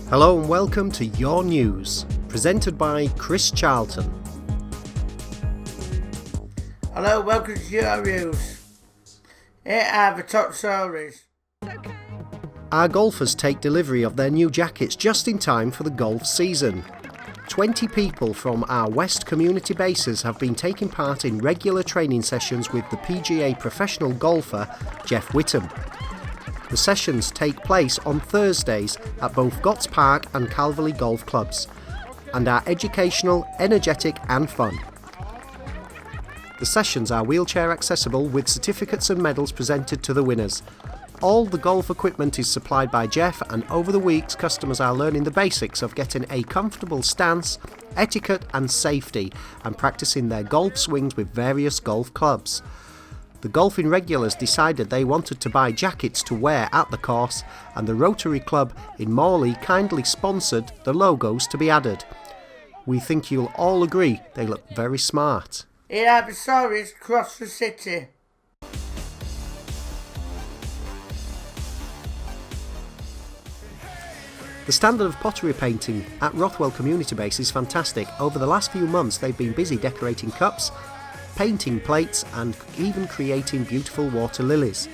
Hello and welcome to Your News, presented by Chris Charlton. Hello, welcome to Your News. Here are the top stories. Our golfers take delivery of their new jackets just in time for the golf season. 20 people from our West community bases have been taking part in regular training sessions with the PGA professional golfer Jeff Whittam. The sessions take place on Thursdays at both Gotts Park and Calverley Golf Clubs and are educational, energetic and fun. The sessions are wheelchair accessible with certificates and medals presented to the winners. All the golf equipment is supplied by Jeff, and over the weeks customers are learning the basics of getting a comfortable stance, etiquette and safety, and practicing their golf swings with various golf clubs. The golfing regulars decided they wanted to buy jackets to wear at the course, and the Rotary Club in Morley kindly sponsored the logos to be added. We think you'll all agree they look very smart. Here are the stories across the city. The standard of pottery painting at Rothwell Community Base is fantastic. Over the last few months they've been busy decorating cups, painting plates and even creating beautiful water lilies.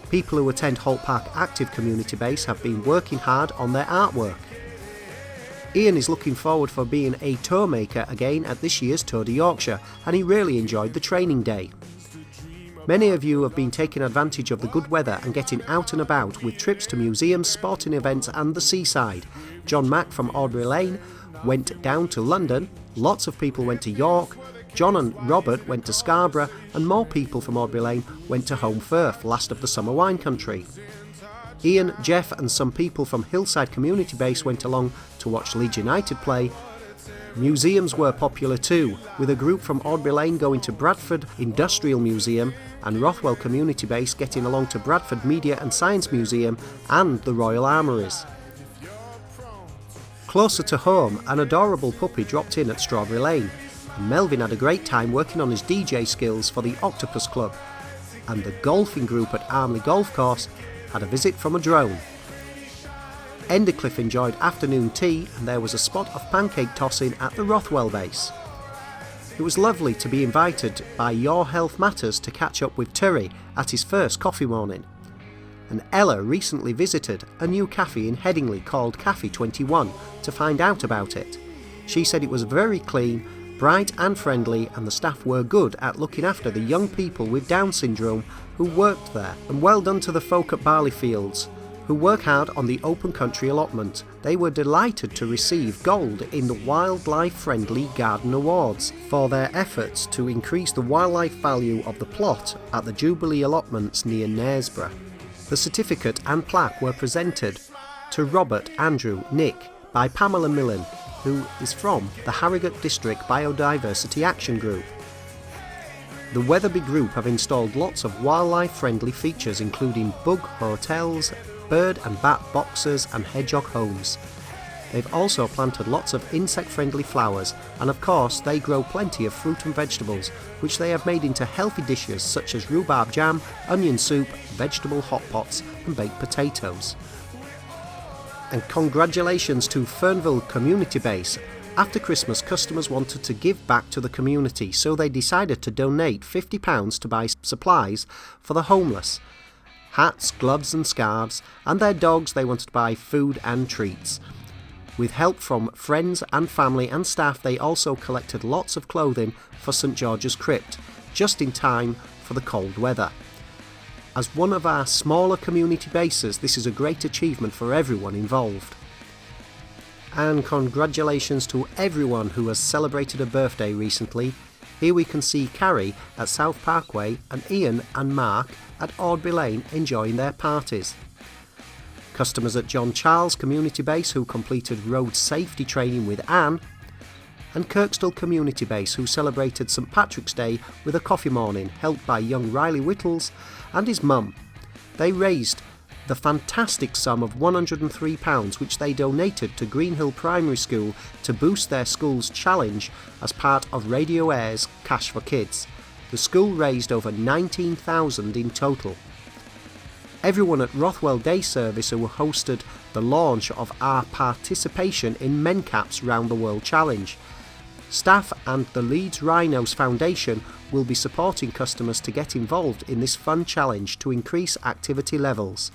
People who attend Holt Park Active Community Base have been working hard on their artwork. Ian is looking forward for being a tour maker again at this year's Tour de Yorkshire, and he really enjoyed the training day. Many of you have been taking advantage of the good weather and getting out and about with trips to museums, sporting events and the seaside. John Mack from Aubrey Lane went down to London, lots of people went to York, John and Robert went to Scarborough, and more people from Aubrey Lane went to Home Firth, last of the summer wine country. Ian, Jeff and some people from Hillside Community Base went along to watch Leeds United play. Museums were popular too, with a group from Aubrey Lane going to Bradford Industrial Museum and Rothwell Community Base getting along to Bradford Media and Science Museum and the Royal Armouries. Closer to home, an adorable puppy dropped in at Strawberry Lane, and Melvin had a great time working on his DJ skills for the Octopus Club, and the golfing group at Armley Golf Course had a visit from a drone. Endercliff enjoyed afternoon tea, and there was a spot of pancake tossing at the Rothwell base. It was lovely to be invited by Your Health Matters to catch up with Terry at his first coffee morning. And Ella recently visited a new cafe in Headingley called Cafe 21 to find out about it. She said it was very clean, bright and friendly, and the staff were good at looking after the young people with Down syndrome who worked there. And well done to the folk at Barley Fields, who work hard on the open country allotment. They were delighted to receive gold in the Wildlife Friendly Garden Awards for their efforts to increase the wildlife value of the plot at the Jubilee allotments near Knaresborough. The certificate and plaque were presented to Robert, Andrew, Nick by Pamela Millen, who is from the Harrogate District Biodiversity Action Group. The Weatherby Group have installed lots of wildlife-friendly features including bug hotels, bird and bat boxes and hedgehog homes. They've also planted lots of insect-friendly flowers, and of course they grow plenty of fruit and vegetables, which they have made into healthy dishes such as rhubarb jam, onion soup, vegetable hot pots and baked potatoes. And congratulations to Fernville Community Base. After Christmas, customers wanted to give back to the community, so they decided to donate £50 to buy supplies for the homeless. Hats, gloves and scarves, and their dogs they wanted to buy food and treats. With help from friends and family and staff, they also collected lots of clothing for St George's Crypt, just in time for the cold weather. As one of our smaller community bases, this is a great achievement for everyone involved. And congratulations to everyone who has celebrated a birthday recently. Here we can see Carrie at South Parkway and Ian and Mark at Aubrey Lane enjoying their parties. Customers at John Charles Community Base who completed road safety training with Anne, and Kirkstall Community Base who celebrated St Patrick's Day with a coffee morning helped by young Riley Whittles and his mum. They raised the fantastic sum of £103 which they donated to Greenhill Primary School to boost their school's challenge as part of Radio Air's Cash for Kids. The school raised over £19,000 in total. everyone at Rothwell Day Service who hosted the launch of our participation in MenCap's Round the World Challenge. Staff and the Leeds Rhinos Foundation will be supporting customers to get involved in this fun challenge to increase activity levels.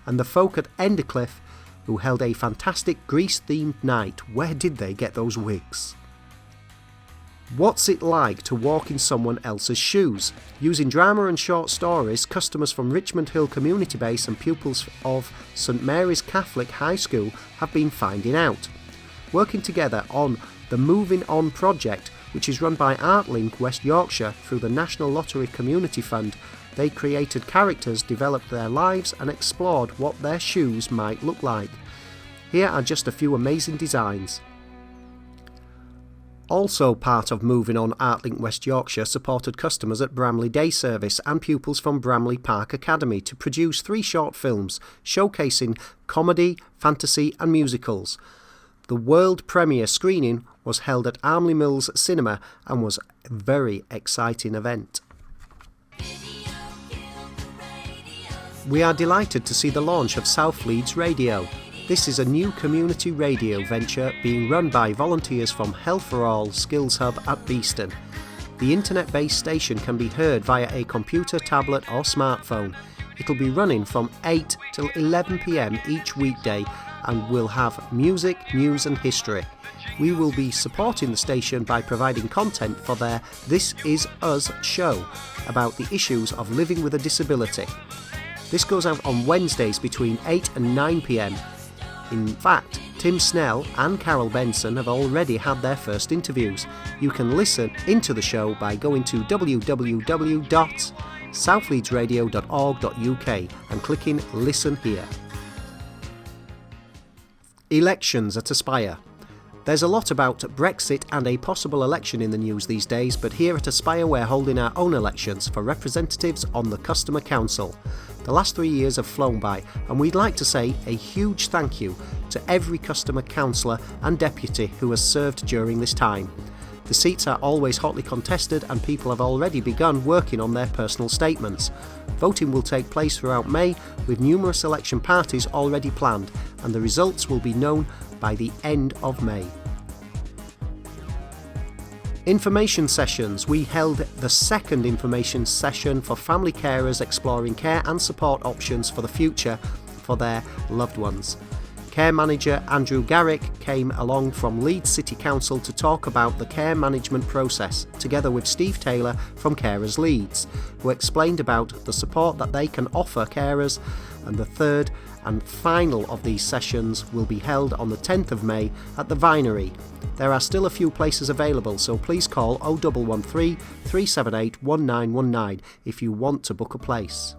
And the folk at Endercliff, who held a fantastic Grease-themed night. Where did they get those wigs? What's it like to walk in someone else's shoes? Using drama and short stories, customers from Richmond Hill Community Base and pupils of St Mary's Catholic High School have been finding out. Working together on the Moving On project, which is run by ArtLink West Yorkshire through the National Lottery Community Fund, they created characters, developed their lives and explored what their shoes might look like. Here are just a few amazing designs. Also part of Moving On, ArtLink West Yorkshire supported customers at Bramley Day Service and pupils from Bramley Park Academy to produce 3 short films showcasing comedy, fantasy and musicals. The world premiere screening was held at Armley Mills Cinema and was a very exciting event. We are delighted to see the launch of South Leeds Radio. This is a new community radio venture being run by volunteers from Health for All Skills Hub at Beeston. The internet-based station can be heard via a computer, tablet or smartphone. It'll be running from 8 till 11 p.m. each weekday and will have music, news and history. We will be supporting the station by providing content for their This Is Us show about the issues of living with a disability. This goes out on Wednesdays between 8 and 9 p.m. In fact, Tim Snell and Carol Benson have already had their first interviews. You can listen into the show by going to www.southleedsradio.org.uk and clicking Listen Here. Elections at Aspire. There's a lot about Brexit and a possible election in the news these days, but here at Aspire we're holding our own elections for representatives on the Customer Council. The last 3 years have flown by and we'd like to say a huge thank you to every customer councillor and deputy who has served during this time. The seats are always hotly contested and people have already begun working on their personal statements. Voting will take place throughout May with numerous election parties already planned and the results will be known by the end of May. Information sessions. We held the second information session for family carers exploring care and support options for the future for their loved ones. Care manager Andrew Garrick came along from Leeds City Council to talk about the care management process, together with Steve Taylor from Carers Leeds, who explained about the support that they can offer carers, and the third and final of these sessions will be held on the 10th of May at the Vinery. There are still a few places available, so please call 0113 378 1919 if you want to book a place.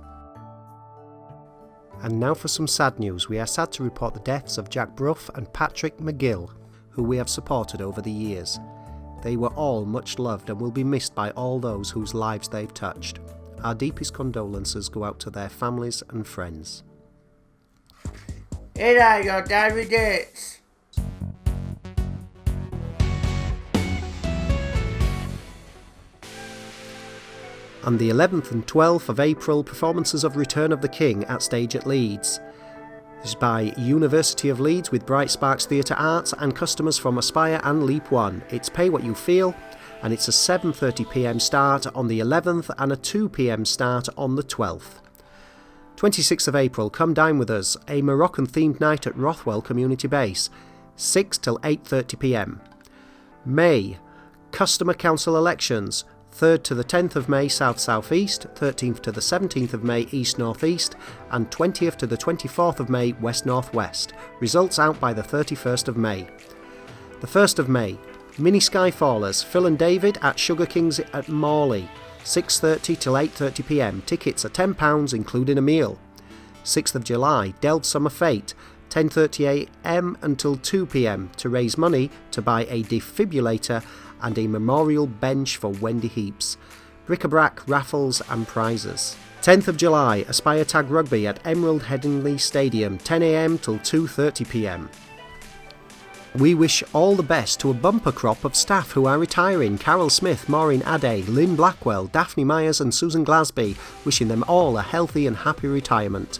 And now for some sad news. We are sad to report the deaths of Jack Brough and Patrick McGill, who we have supported over the years. They were all much loved and will be missed by all those whose lives they've touched. Our deepest condolences go out to their families and friends. Here are your diary dates. On the 11th and 12th of April, performances of Return of the King at Stage at Leeds. This is by University of Leeds with Bright Sparks Theatre Arts and customers from Aspire and Leap One. It's Pay What You Feel and it's a 7:30pm start on the 11th and a 2pm start on the 12th. 26th of April, Come Dine With Us, a Moroccan themed night at Rothwell Community Base, 6 till 8:30pm. May, Customer Council elections, 3rd to the 10th of May South-South East, 13th to the 17th of May East-North East and 20th to the 24th of May West-North West. Results out by the 31st of May. The 1st of May, Mini Skyfallers, Phil and David at Sugar Kings at Morley, 6:30 till 8:30pm. Tickets are £10 including a meal. 6th of July, Delve Summer Fate, 10:30am until 2pm to raise money to buy a defibrillator and a memorial bench for Wendy Heaps. Bric-a-brac, raffles and prizes. 10th of July, Aspire Tag Rugby at Emerald Headingley Stadium, 10am till 2:30pm. We wish all the best to a bumper crop of staff who are retiring: Carol Smith, Maureen Ade, Lynn Blackwell, Daphne Myers and Susan Glasby, wishing them all a healthy and happy retirement.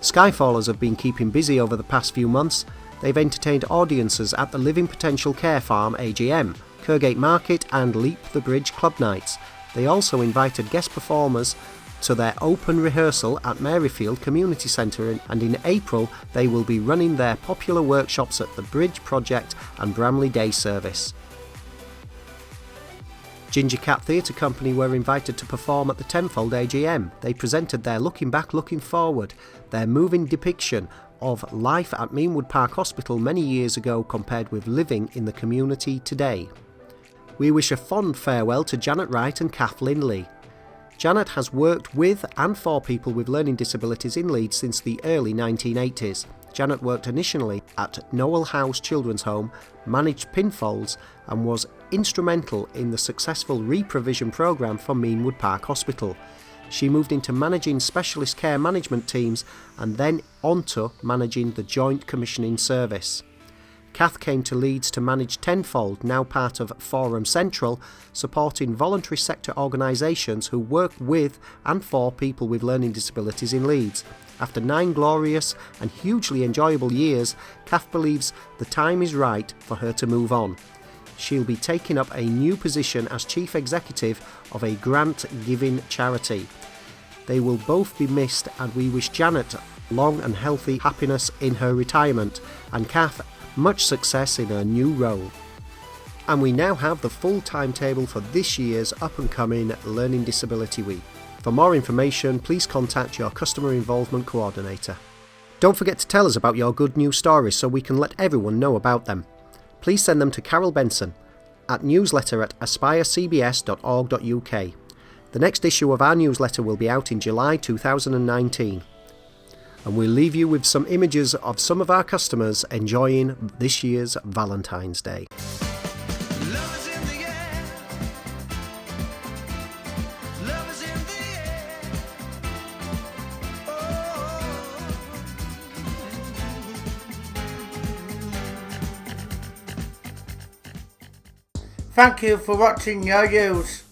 Skyfallers have been keeping busy over the past few months. They've entertained audiences at the Living Potential Care Farm AGM, Kergate Market and Leap the Bridge Club Nights. They also invited guest performers to their open rehearsal at Maryfield Community Centre, and in April they will be running their popular workshops at the Bridge Project and Bramley Day Service. Ginger Cat Theatre Company were invited to perform at the Tenfold AGM. They presented their Looking Back, Looking Forward, their moving depiction of life at Meanwood Park Hospital many years ago compared with living in the community today. We wish a fond farewell to Janet Wright and Kath Lindley. Janet has worked with and for people with learning disabilities in Leeds since the early 1980s. Janet worked initially at Noel House Children's Home, managed pinfolds and was instrumental in the successful reprovision programme for Meanwood Park Hospital. She moved into managing specialist care management teams and then onto managing the Joint Commissioning Service. Kath came to Leeds to manage Tenfold, now part of Forum Central, supporting voluntary sector organisations who work with and for people with learning disabilities in Leeds. After 9 glorious and hugely enjoyable years, Kath believes the time is right for her to move on. She'll be taking up a new position as Chief Executive of a grant-giving charity. They will both be missed, and we wish Janet long and healthy happiness in her retirement, and Kath much success in her new role. And we now have the full timetable for this year's up-and-coming Learning Disability Week. For more information, please contact your Customer Involvement Coordinator. Don't forget to tell us about your good news stories so we can let everyone know about them. Please send them to Carol Benson at newsletter@aspirecbs.org.uk. The next issue of our newsletter will be out in July 2019. And we'll leave you with some images of some of our customers enjoying this year's Valentine's Day. Love is in the air. Love is in the air. Thank you for watching your news.